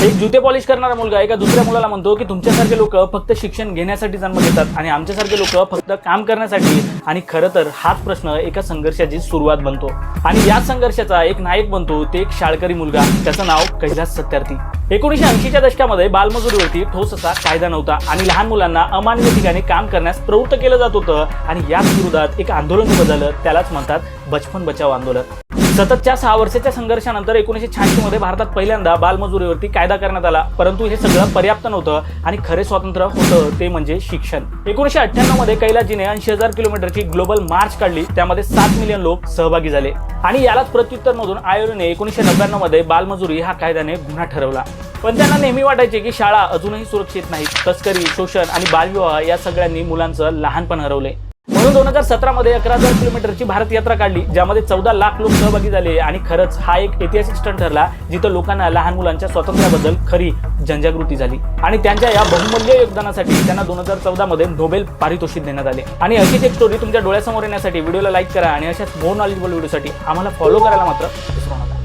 एक जुते पॉलिश करणारा मुलगा एका दुसऱ्या मुलाला म्हणतो की तुमच्यासारखे लोक फक्त शिक्षण घेण्यासाठी जन्म घेतात आणि आमच्यासारखे लोक फक्त काम करण्यासाठी. आणि खरं तर हाच प्रश्न एका संघर्षाची सुरुवात बनतो आणि या संघर्षाचा एक नायक बनतो ते एक शाळकरी मुलगा, त्याचं नाव कैलास सत्यार्थी. 1980च्या दशकामध्ये बालमजुरीवरती ठोस असा कायदा नव्हता आणि लहान मुलांना अमान्य ठिकाणी काम करण्यास प्रवृत्त केलं जात होतं आणि याच विरोधात एक आंदोलन उभं झालं, त्यालाच म्हणतात बचपन बचाव आंदोलन. सततच्या 6 वर्षाच्या संघर्षानंतर 1986 मध्ये भारतात पहिल्यांदा बालमजुरीवरती कायदा करण्यात आला. परंतु हे सगळं पर्याप्त नव्हतं आणि खरे स्वातंत्र्य होतं ते म्हणजे शिक्षण. 1998 मध्ये कैलासजीने 80,000 किलोमीटरची ग्लोबल मार्च काढली, त्यामध्ये 7 मिलियन लोक सहभागी झाले आणि यालाच प्रत्युत्तर म्हणून आयोने 1999 मध्ये बालमजुरी हा कायद्याने गुन्हा ठरवला. पण त्यांना नेहमी वाटायचे की शाळा अजूनही सुरक्षित नाही. तस्करी, शोषण आणि बालविवाह या सगळ्यांनी मुलांचं लहानपण हरवले. म्हणून 2017 मध्ये 11,000 किलोमीटरची भारत यात्रा काढली, ज्यामध्ये 14 लाख लोक सहभागी झाले आणि खरंच हा एक ऐतिहासिक स्टंट ठरला, जिथं लोकांना लहान मुलांच्या स्वातंत्र्याबद्दल खरी जनजागृती झाली. आणि त्यांच्या या बहुमूल्य योगदानासाठी त्यांना 2014 मध्ये नोबेल पारितोषिक देण्यात आले. आणि अशीच एक स्टोरी तुमच्या डोळ्यासमोर येण्यासाठी व्हिडिओला लाईक करा आणि अशाच मोर नॉलेजेबल व्हिडिओसाठी आम्हाला फॉलो करायला मात्र विसरू नका.